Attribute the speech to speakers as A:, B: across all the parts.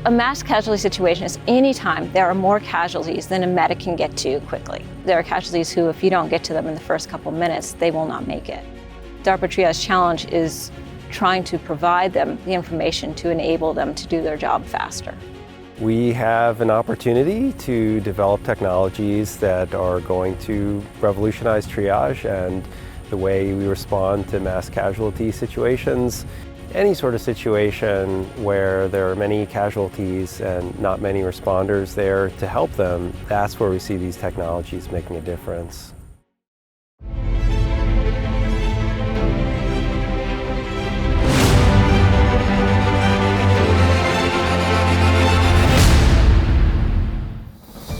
A: A mass casualty situation is any time there are more casualties than a medic can get to quickly. There are casualties who, if you don't get to them in the first couple minutes, they will not make it. DARPA Triage challenge is trying to provide them the information to enable them to do their job faster.
B: We have an opportunity to develop technologies that are going to revolutionize triage and the way we respond to mass casualty situations. Any sort of situation where there are many casualties and not many responders there to help them, that's where we see these technologies making a difference.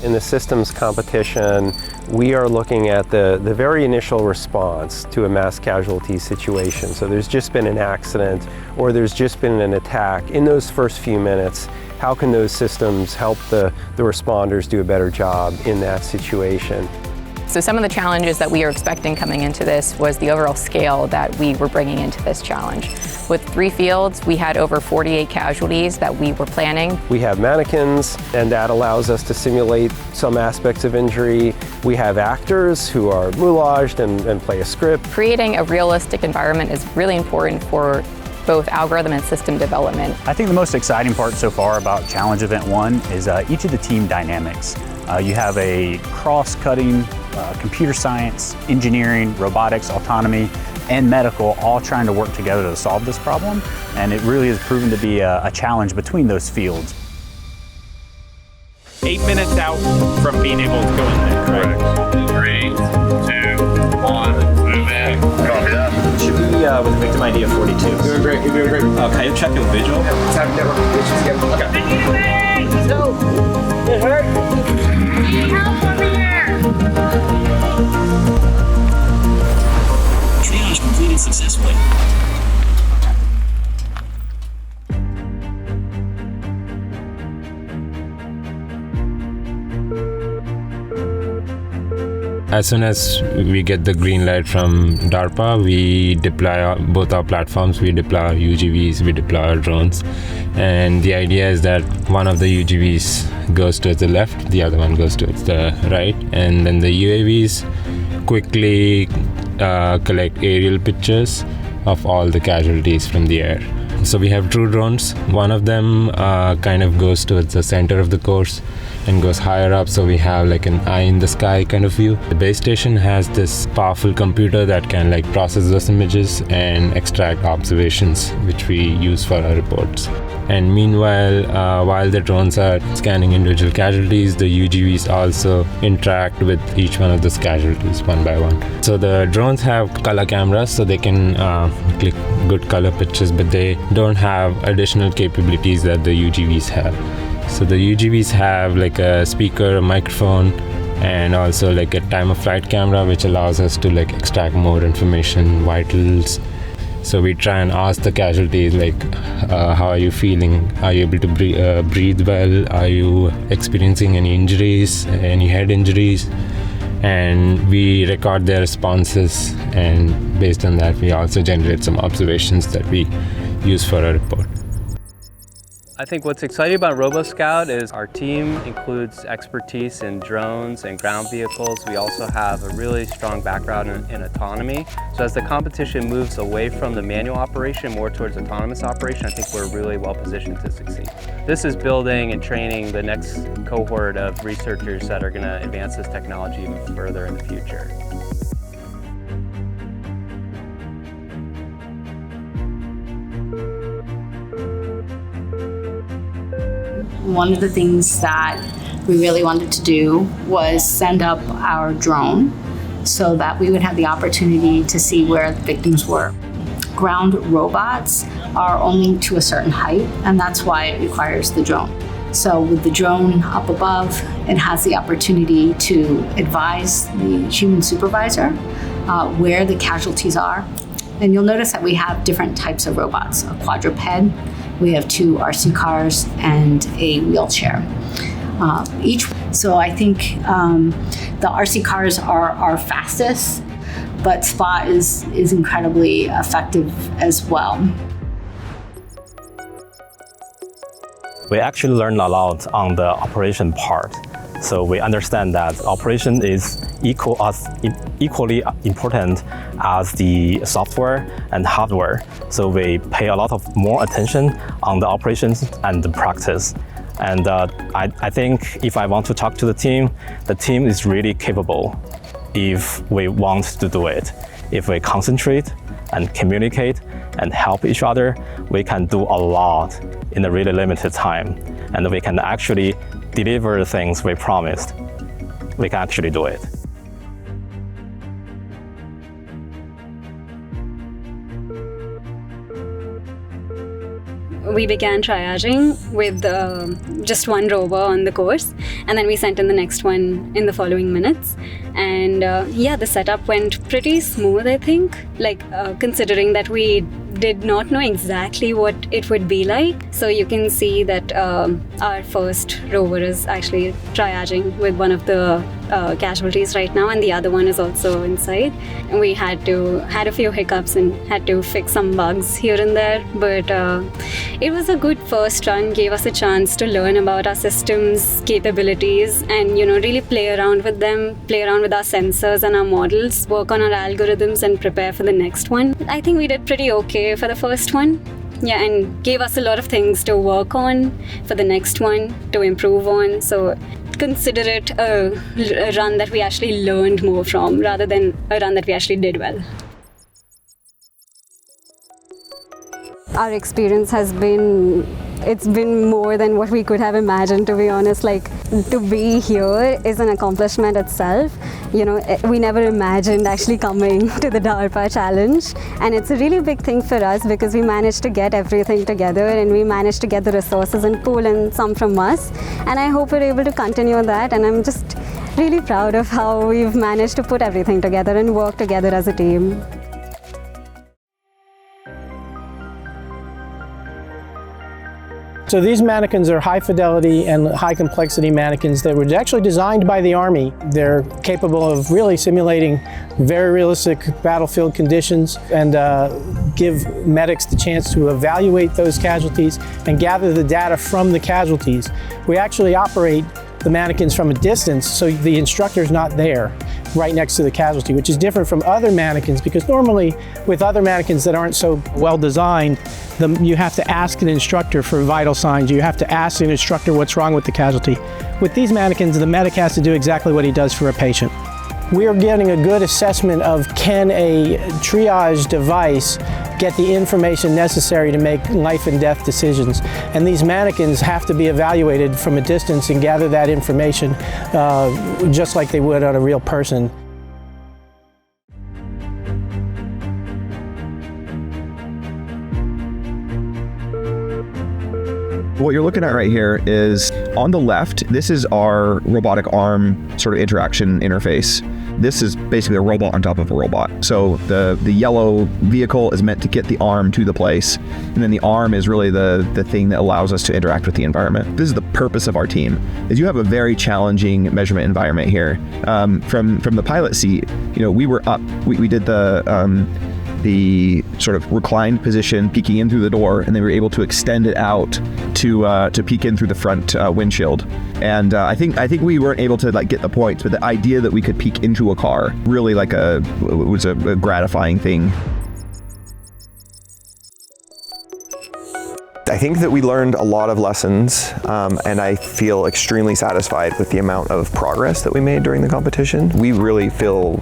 B: In the systems competition, we are looking at the very initial response to a mass casualty situation. So there's just been an accident or there's just been an attack. In those first few minutes, how can those systems help the responders do a better job in that situation?
C: So some of the challenges that we were expecting coming into this was the overall scale that we were bringing into this challenge. With 3 fields, we had over 48 casualties that we were planning.
B: We have mannequins, and that allows us to simulate some aspects of injury. We have actors who are moulaged and play a script.
C: Creating a realistic environment is really important for both algorithm and system development.
D: I think the most exciting part so far about Challenge Event 1 is each of the team dynamics. You have a cross-cutting computer science, engineering, robotics, autonomy, and medical all trying to work together to solve this problem, and it really has proven to be a challenge between those fields.
E: 8 minutes out from being able to go in there, correct? 3, 2, 1, move in. Copy that.
F: Should be with the victim ID of 42.
G: You're doing great, you're doing great.
F: Can I check your visual?
G: Let's have network conditions again. Okay.
H: No. It hurt. I need help over here.
I: Triage completed successfully.
J: As soon as we get the green light from DARPA, we deploy both our platforms. We deploy our UGVs, we deploy our drones. And the idea is that one of the UGVs goes towards the left, the other one goes towards the right. And then the UAVs quickly collect aerial pictures of all the casualties from the air. So we have 2 drones. One of them kind of goes towards the center of the course and goes higher up, so we have like an eye in the sky kind of view. The base station has this powerful computer that can like process those images and extract observations, which we use for our reports. And meanwhile, while the drones are scanning individual casualties, the UGVs also interact with each one of those casualties one by one. So the drones have color cameras, so they can click good color pictures, but they don't have additional capabilities that the UGVs have. So the UGVs have like a speaker, a microphone, and also like a time of flight camera, which allows us to like extract more information, vitals. So we try and ask the casualties like, how are you feeling? Are you able to breathe well? Are you experiencing any injuries, any head injuries? And we record their responses, and based on that, we also generate some observations that we use for a report.
K: I think what's exciting about RoboScout is our team includes expertise in drones and ground vehicles. We also have a really strong background in autonomy. So as the competition moves away from the manual operation more towards autonomous operation, I think we're really well positioned to succeed. This is building and training the next cohort of researchers that are going to advance this technology even further in the future.
L: One of the things that we really wanted to do was send up our drone so that we would have the opportunity to see where the victims were. Ground robots are only to a certain height, and that's why it requires the drone. So with the drone up above, it has the opportunity to advise the human supervisor where the casualties are. And you'll notice that we have different types of robots, a quadruped, we have 2 RC cars and a wheelchair. So I think the RC cars are our fastest, but Spot is incredibly effective as well.
I: We actually learned a lot on the operation part. So we understand that operation is equally important as the software and hardware. So we pay a lot of more attention on the operations and the practice. And I think if I want to talk to the team is really capable if we want to do it. If we concentrate and communicate and help each other, we can do a lot in a really limited time. And we can actually deliver the things we promised. We can actually do it.
M: We began triaging with just one rover on the course, and then we sent in the next one in the following minutes. And yeah, the setup went pretty smooth, I think, considering that we did not know exactly what it would be like. So you can see that our first rover is actually triaging with one of the casualties right now, and the other one is also inside. And we had a few hiccups and had to fix some bugs here and there, but it was a good first run, gave us a chance to learn about our system's capabilities and really play around with them, play around with our sensors and our models, work on our algorithms and prepare for the next one. I think we did pretty okay for the first one. Yeah, and gave us a lot of things to work on for the next one, to improve on. So consider it a run that we actually learned more from rather than a run that we actually did well. Our experience has been more than what we could have imagined, to be honest. To be here is an accomplishment itself. We never imagined actually coming to the DARPA challenge, and it's a really big thing for us because we managed to get everything together and we managed to get the resources and pool in some from us, and I hope we're able to continue that. And I'm just really proud of how we've managed to put everything together and work together as a team.
N: So these mannequins are high fidelity and high complexity mannequins that were actually designed by the Army. They're capable of really simulating very realistic battlefield conditions and give medics the chance to evaluate those casualties and gather the data from the casualties. We actually operate the mannequins from a distance, so the instructor's not there right next to the casualty, which is different from other mannequins, because normally with other mannequins that aren't so well designed, you have to ask an instructor for vital signs. You have to ask an instructor what's wrong with the casualty. With these mannequins, the medic has to do exactly what he does for a patient. We are getting a good assessment of can a triage device get the information necessary to make life and death decisions. And these mannequins have to be evaluated from a distance and gather that information just like they would on a real person.
O: What you're looking at right here is, on the left, this is our robotic arm sort of interaction interface. This is basically a robot on top of a robot. So the yellow vehicle is meant to get the arm to the place, and then the arm is really the thing that allows us to interact with the environment. This is the purpose of our team, is you have a very challenging measurement environment here. From the pilot seat, we were up, we did the sort of reclined position, peeking in through the door, and they were able to extend it out to peek in through the front windshield. And I think we weren't able to get the points, but the idea that we could peek into a car really was a gratifying thing.
P: I think that we learned a lot of lessons, and I feel extremely satisfied with the amount of progress that we made during the competition. We really feel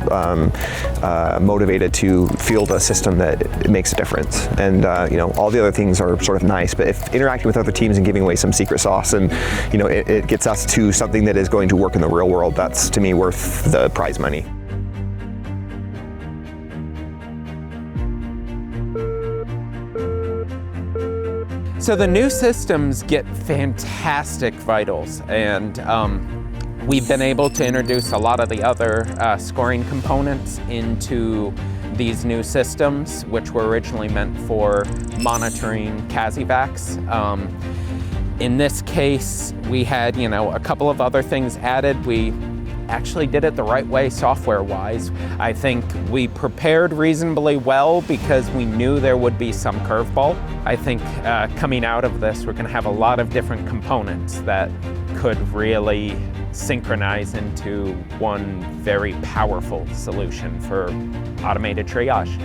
P: motivated to field a system that makes a difference. And all the other things are sort of nice, but if interacting with other teams and giving away some secret sauce and it gets us to something that is going to work in the real world, that's to me worth the prize money.
Q: So the new systems get fantastic vitals, and we've been able to introduce a lot of the other scoring components into these new systems, which were originally meant for monitoring CASEVACs. In this case, we had a couple of other things added. We actually did it the right way software-wise. I think we prepared reasonably well because we knew there would be some curveball. I think coming out of this, we're going to have a lot of different components that could really synchronize into one very powerful solution for automated triage.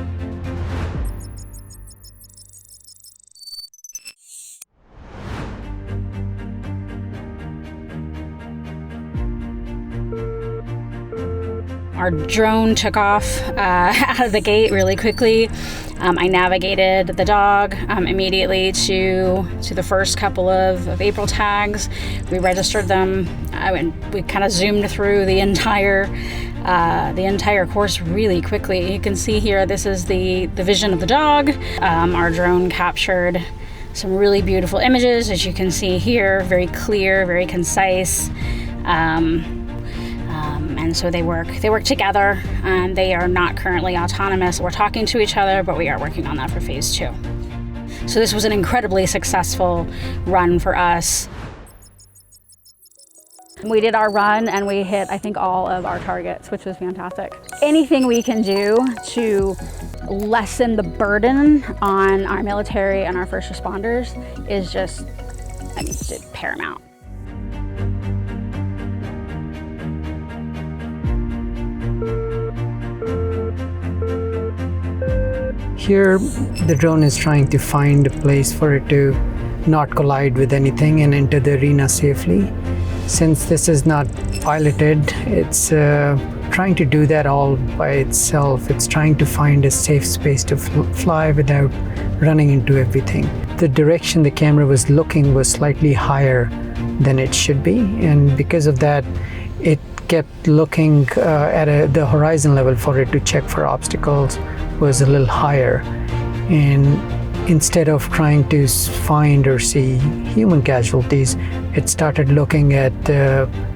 L: Our drone took off out of the gate really quickly. I navigated the dog immediately to the first couple of April tags. We registered them. We kind of zoomed through the entire course really quickly. You can see here, this is the vision of the dog. Our drone captured some really beautiful images, as you can see here, very clear, very concise. And so they work together, and they are not currently autonomous. We're talking to each other, but we are working on that for phase 2. So this was an incredibly successful run for us.
R: We did our run and we hit, I think, all of our targets, which was fantastic. Anything we can do to lessen the burden on our military and our first responders is just, it's paramount.
N: Here, the drone is trying to find a place for it to not collide with anything and enter the arena safely. Since this is not piloted, it's trying to do that all by itself. It's trying to find a safe space to fly without running into everything. The direction the camera was looking was slightly higher than it should be, and because of that, it kept looking at the horizon level for it to check for obstacles was a little higher, and instead of trying to find or see human casualties, it started looking at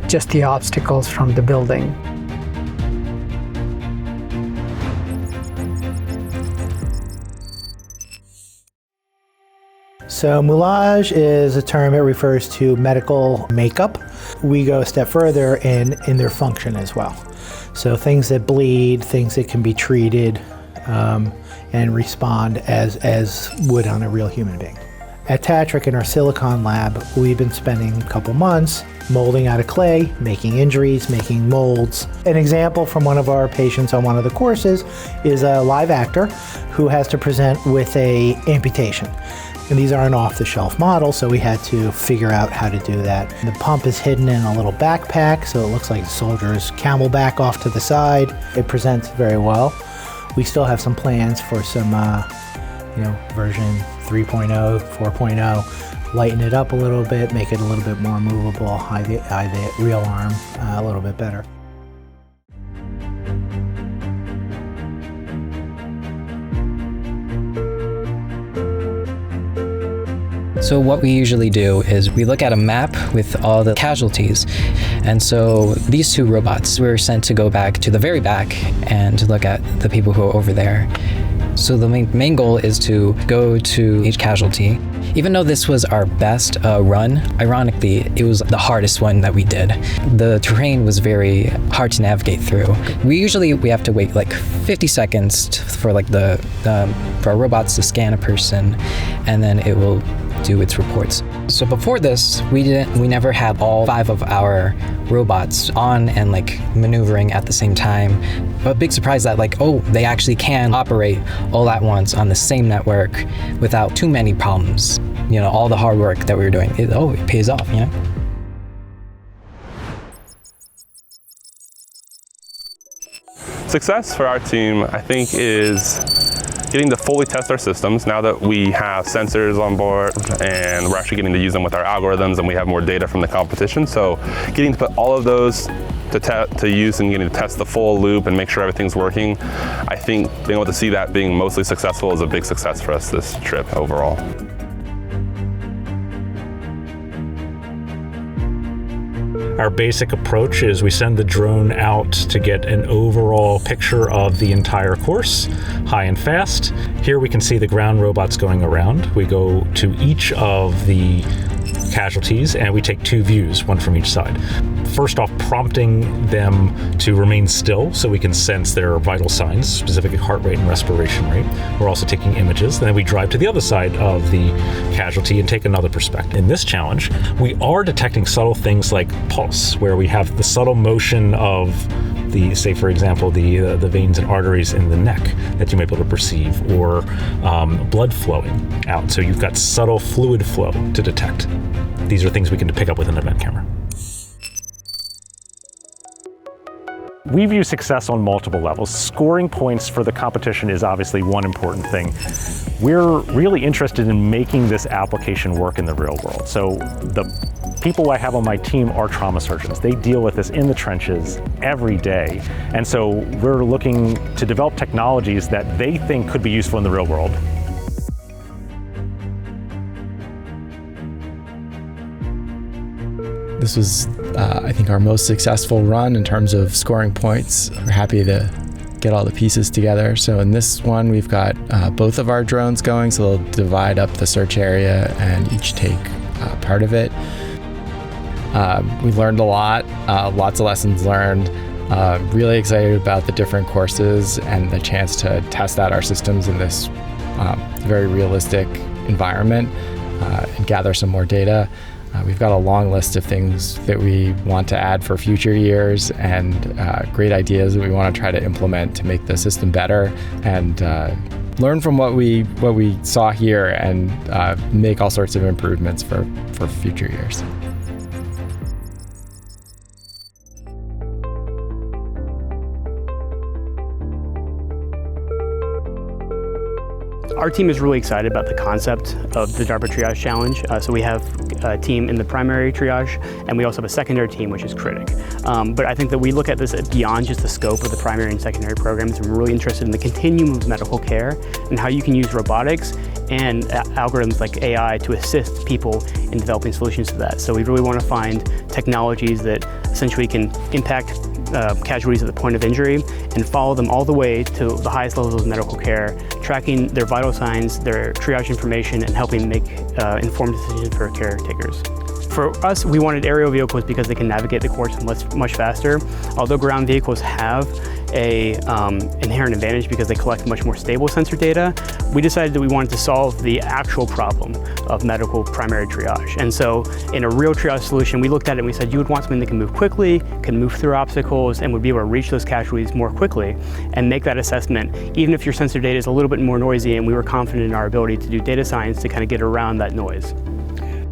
N: just the obstacles from the building.
S: So Moulage is a term that refers to medical makeup. We go a step further in their function as well. So things that bleed, things that can be treated, and respond as would on a real human being. At Tatric in our silicon lab, we've been spending a couple months molding out of clay, making injuries, making molds. An example from one of our patients on one of the courses is a live actor who has to present with an amputation. And these are an off-the-shelf model, so we had to figure out how to do that. The pump is hidden in a little backpack, so it looks like the soldier's camelback off to the side. It presents very well. We still have some plans for some, version 3.0, 4.0, lighten it up a little bit, make it a little bit more movable, hide the real arm a little bit better.
T: So what we usually do is we look at a map with all the casualties. And so these two robots were sent to go back to the very back and to look at the people who are over there. So the main goal is to go to each casualty. Even though this was our best run, ironically, it was the hardest one that we did. The terrain was very hard to navigate through. We have to wait like 50 seconds for our robots to scan a person, and then it will do its reports. So before this, we never had all 5 of our robots on and maneuvering at the same time. But big surprise that they actually can operate all at once on the same network without too many problems. All the hard work that we were doing, it pays off,
U: Success for our team, I think, is getting to fully test our systems now that we have sensors on board and we're actually getting to use them with our algorithms and we have more data from the competition. So getting to put all of those to use and getting to test the full loop and make sure everything's working, I think being able to see that being mostly successful is a big success for us this trip overall.
V: Our basic approach is we send the drone out to get an overall picture of the entire course, high and fast. Here we can see the ground robots going around. We go to each of the casualties, and we take 2 views, one from each side. First off, prompting them to remain still so we can sense their vital signs, specifically heart rate and respiration rate. We're also taking images, and then we drive to the other side of the casualty and take another perspective. In this challenge, we are detecting subtle things like pulse, where we have the subtle motion of the, say for example, the veins and arteries in the neck that you may be able to perceive, or blood flowing out. So you've got subtle fluid flow to detect. These are things we can pick up with an event camera. We view success on multiple levels. Scoring points for the competition is obviously one important thing. We're really interested in making this application work in the real world. So the people I have on my team are trauma surgeons. They deal with this in the trenches every day. And so we're looking to develop technologies that they think could be useful in the real world.
A: This was, I think, our most successful run in terms of scoring points. We're happy to get all the pieces together. So in this one, we've got both of our drones going, so they'll divide up the search area and each take part of it. We learned a lot, lots of lessons learned. Really excited about the different courses and the chance to test out our systems in this very realistic environment and gather some more data. We've got a long list of things that we want to add for future years and great ideas that we want to try to implement to make the system better and learn from what we saw here and make all sorts of improvements for future years.
B: Our team is really excited about the concept of the DARPA Triage Challenge. So we have a team in the primary triage, and we also have a secondary team, which is critic. But I think that we look at this beyond just the scope of the primary and secondary programs, and we're really interested in the continuum of medical care and how you can use robotics and algorithms like AI to assist people in developing solutions to that. So we really want to find technologies that essentially can impact casualties at the point of injury and follow them all the way to the highest levels of medical care, tracking their vital signs, their triage information, and helping make informed decisions for caretakers. For us, we wanted aerial vehicles because they can navigate the course much faster. Although ground vehicles have a inherent advantage because they collect much more stable sensor data, we decided that we wanted to solve the actual problem of medical primary triage. And so in a real triage solution, we looked at it and we said, you would want something that can move quickly, can move through obstacles, and would be able to reach those casualties more quickly and make that assessment, even if your sensor data is a little bit more noisy, and we were confident in our ability to do data science to kind of get around that noise.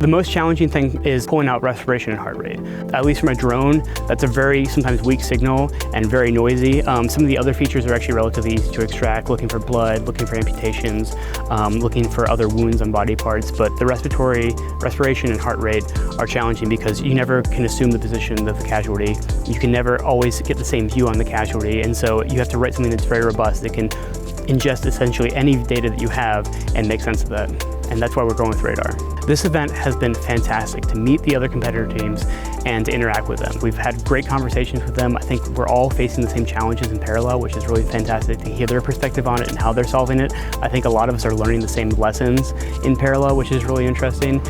B: The most challenging thing is pulling out respiration and heart rate. At least from a drone, that's a very sometimes weak signal and very noisy. Some of the other features are actually relatively easy to extract, looking for blood, looking for amputations, looking for other wounds on body parts, but the respiration and heart rate are challenging because you never can assume the position of the casualty. You can never always get the same view on the casualty, and so you have to write something that's very robust that can ingest essentially any data that you have and make sense of that. And that's why we're going with radar. This event has been fantastic to meet the other competitor teams and to interact with them. We've had great conversations with them. I think we're all facing the same challenges in parallel, which is really fantastic to hear their perspective on it and how they're solving it. I think a lot of us are learning the same lessons in parallel, which is really interesting.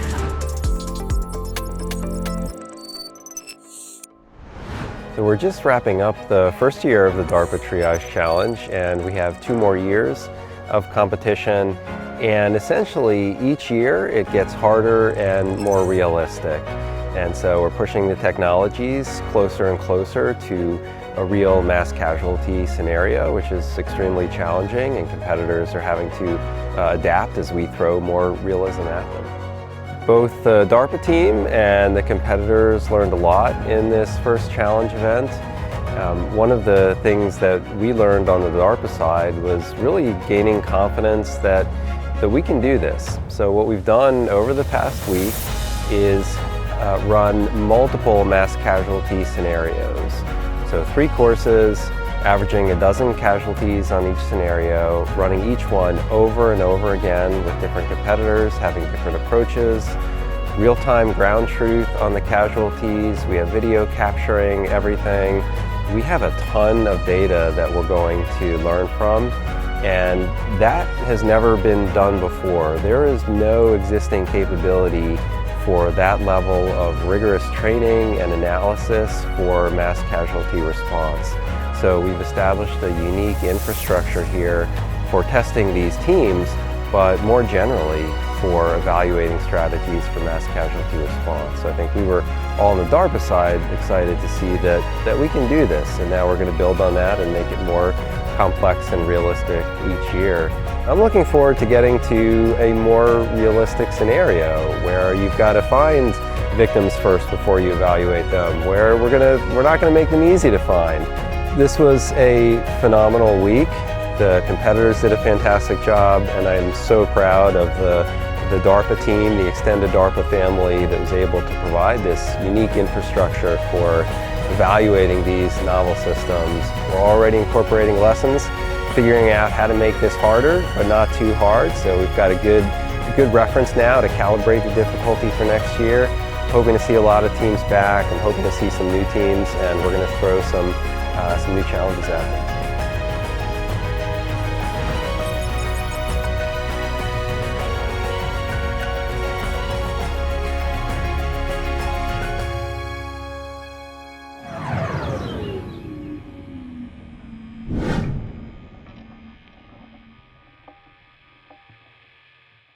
W: So we're just wrapping up the first year of the DARPA Triage Challenge, and we have 2 more years of competition. And essentially, each year it gets harder and more realistic. And so we're pushing the technologies closer and closer to a real mass casualty scenario, which is extremely challenging, and competitors are having to adapt as we throw more realism at them. Both the DARPA team and the competitors learned a lot in this first challenge event. One of the things that we learned on the DARPA side was really gaining confidence that we can do this. So what we've done over the past week is run multiple mass casualty scenarios. So 3 courses, averaging 12 casualties on each scenario, running each one over and over again with different competitors, having different approaches, real-time ground truth on the casualties. We have video capturing everything. We have a ton of data that we're going to learn from, and that has never been done before. There is no existing capability for that level of rigorous training and analysis for mass casualty response. So we've established a unique infrastructure here for testing these teams, but more generally for evaluating strategies for mass casualty response. So I think we were all on the DARPA side excited to see that we can do this, and now we're going to build on that and make it more complex and realistic each year. I'm looking forward to getting to a more realistic scenario where you've got to find victims first before you evaluate them, where we're not going to make them easy to find. This was a phenomenal week. The competitors did a fantastic job, and I'm so proud of the DARPA team, the extended DARPA family that was able to provide this unique infrastructure for evaluating these novel systems. We're already incorporating lessons, figuring out how to make this harder, but not too hard. So we've got a good reference now to calibrate the difficulty for next year. Hoping to see a lot of teams back. I'm hoping to see some new teams, and we're going to throw some new challenges at them.